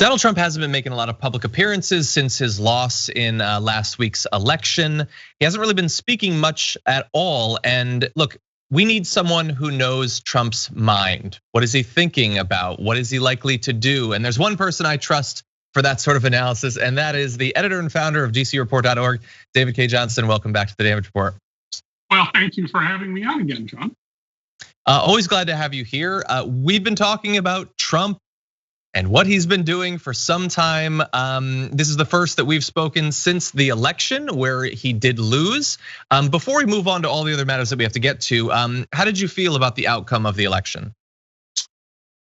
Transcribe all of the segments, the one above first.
Donald Trump hasn't been making a lot of public appearances since his loss in last week's election. He hasn't really been speaking much at all. And look, we need someone who knows Trump's mind. What is he thinking about? What is he likely to do? And there's one person I trust for that sort of analysis, and that is the editor and founder of DCReport.org, David K. Johnston. Welcome back to the Damage Report. Well, thank you for having me on again, John. Always glad to have you here. We've been talking about Trump and what he's been doing for some time. This is the first that we've spoken since the election where he did lose. Before we move on to all the other matters that we have to get to, how did you feel about the outcome of the election?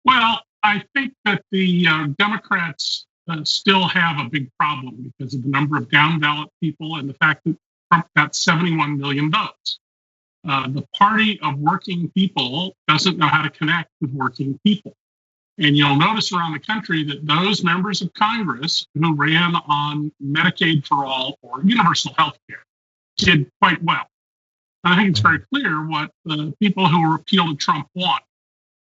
Well, I think that the Democrats still have a big problem because of the number of down ballot people and the fact that Trump got 71 million votes. The party of working people doesn't know how to connect with working people. And you'll notice around the country that those members of Congress who ran on Medicaid for all or universal health care did quite well. I think it's very clear what the people who appeal to Trump want.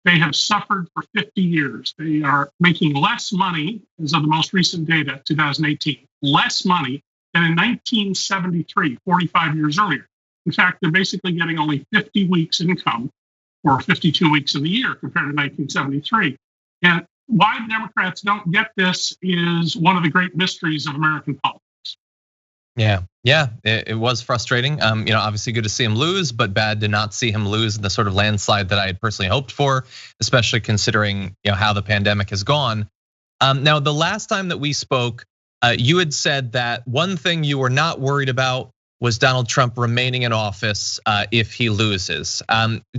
They have suffered for 50 years. They are making less money, as of the most recent data, 2018, less money than in 1973, 45 years earlier. In fact, they're basically getting only 50 weeks income or 52 weeks in the year compared to 1973. And why the Democrats don't get this is one of the great mysteries of American politics. Yeah, it was frustrating. Obviously good to see him lose, but bad to not see him lose in the sort of landslide that I had personally hoped for, especially considering how the pandemic has gone. Now, the last time that we spoke, you had said that one thing you were not worried about was Donald Trump remaining in office if he loses.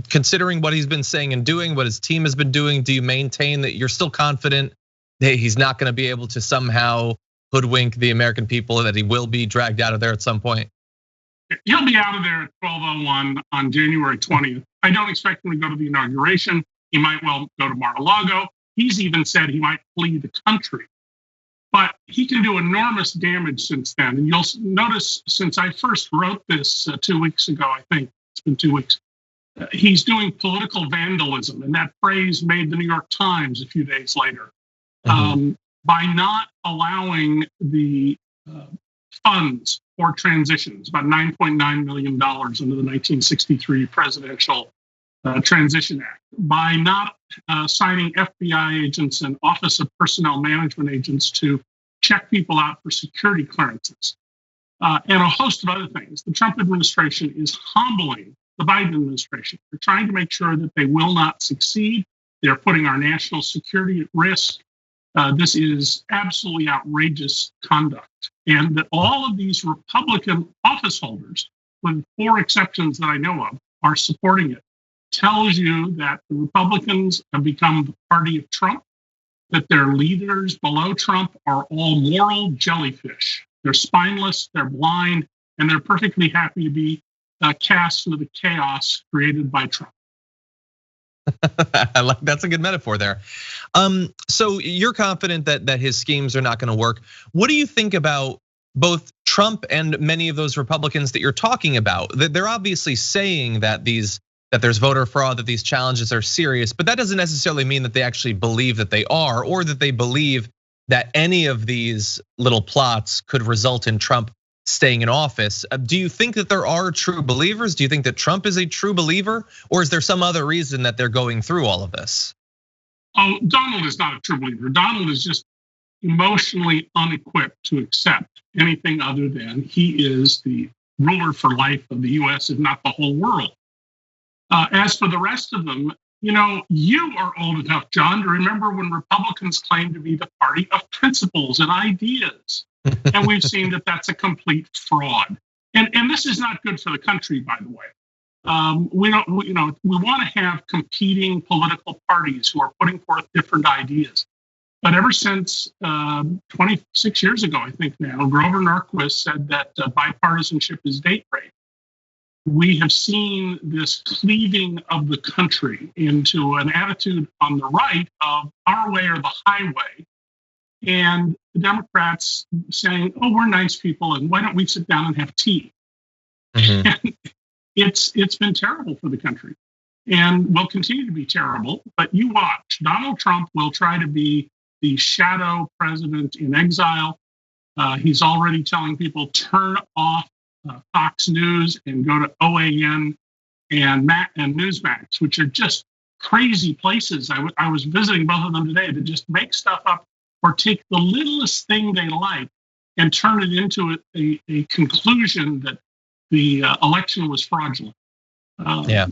Considering what he's been saying and doing, what his team has been doing, do you maintain that you're still confident that he's not going to be able to somehow hoodwink the American people, that he will be dragged out of there at some point? He'll be out of there at 12:01 on January 20th. I don't expect him to go to the inauguration. He might well go to Mar-a-Lago. He's even said he might flee the country. But he can do enormous damage since then. And you'll notice since I first wrote this 2 weeks ago, I think it's been 2 weeks, he's doing political vandalism. And that phrase made the New York Times a few days later. By not allowing the funds for transitions, about $9.9 million under the 1963 Presidential Transition Act, by not signing FBI agents and Office of Personnel Management agents to check people out for security clearances, and a host of other things. The Trump administration is humbling the Biden administration. They're trying to make sure that they will not succeed. They're putting our national security at risk. This is absolutely outrageous conduct. And that all of these Republican office holders, with 4 exceptions that I know of, are supporting it, tells you that the Republicans have become the party of Trump, that their leaders below Trump are all moral jellyfish. They're spineless, they're blind, and they're perfectly happy to be cast into the chaos created by Trump. I like, that's a good metaphor there. So you're confident that his schemes are not going to work. What do you think about both Trump and many of those Republicans that you're talking about? They're obviously saying that there's voter fraud, that these challenges are serious, but that doesn't necessarily mean that they actually believe that they are, or that they believe that any of these little plots could result in Trump staying in office. Do you think that there are true believers? Do you think that Trump is a true believer? Or is there some other reason that they're going through all of this? Oh, Donald is not a true believer. Donald is just emotionally unequipped to accept anything other than he is the ruler for life of the US, if not the whole world. As for the rest of them, you are old enough, John, to remember when Republicans claimed to be the party of principles and ideas. And we've seen that that's a complete fraud. And this is not good for the country, by the way. We want to have competing political parties who are putting forth different ideas. But ever since 26 years ago, I think now, Grover Norquist said that bipartisanship is date rape. We have seen this cleaving of the country into an attitude on the right of our way or the highway. And the Democrats saying, oh, we're nice people, and why don't we sit down and have tea? And it's been terrible for the country and will continue to be terrible. But you watch, Donald Trump will try to be the shadow president in exile. He's already telling people turn off Fox News and go to OAN and Newsmax, which are just crazy places. I was visiting both of them today to just make stuff up or take the littlest thing they like and turn it into a conclusion that the election was fraudulent.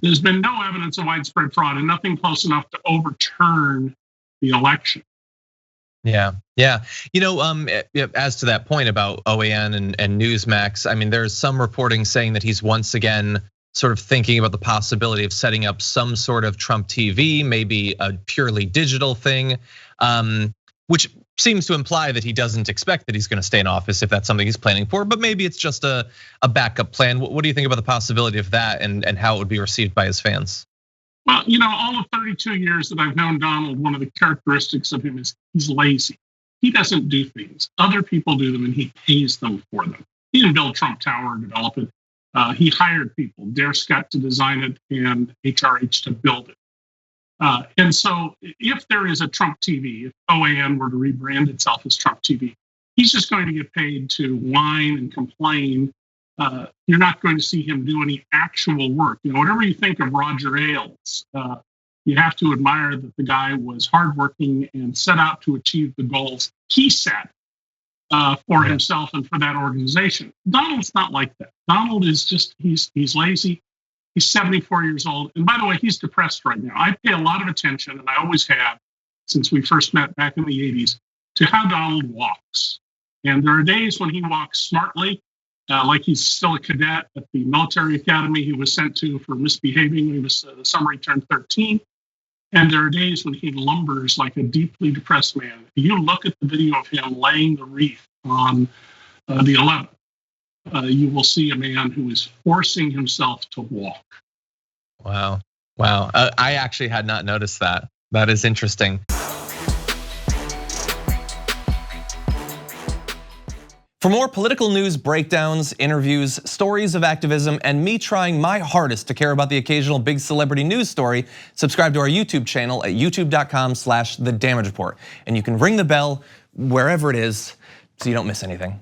There's been no evidence of widespread fraud and nothing close enough to overturn the election. Yeah. As to that point about OAN and Newsmax, I mean, there's some reporting saying that he's once again sort of thinking about the possibility of setting up some sort of Trump TV, maybe a purely digital thing, which seems to imply that he doesn't expect that he's going to stay in office if that's something he's planning for, but maybe it's just a backup plan. What do you think about the possibility of that and how it would be received by his fans? Well, all of 32 years that I've known Donald, one of the characteristics of him is he's lazy. He doesn't do things. Other people do them and he pays them for them. He didn't build Trump Tower or develop it. He hired people, Dare Scott to design it and HRH to build it. And so if there is a Trump TV, if OAN were to rebrand itself as Trump TV, he's just going to get paid to whine and complain. You're not going to see him do any actual work. Whatever you think of Roger Ailes, you have to admire that the guy was hardworking and set out to achieve the goals he set for himself and for that organization. Donald's not like that. Donald is just, he's lazy. He's 74 years old. And by the way, he's depressed right now. I pay a lot of attention, and I always have since we first met back in the 80s, to how Donald walks. And there are days when he walks smartly, like he's still a cadet at the military academy he was sent to for misbehaving when he was the summer he turned 13. And there are days when he lumbers like a deeply depressed man. You look at the video of him laying the wreath on the 11th, you will see a man who is forcing himself to walk. Wow. I actually had not noticed that. That is interesting. For more political news breakdowns, interviews, stories of activism, and me trying my hardest to care about the occasional big celebrity news story, subscribe to our YouTube channel at youtube.com/thedamagereport. And you can ring the bell wherever it is so you don't miss anything.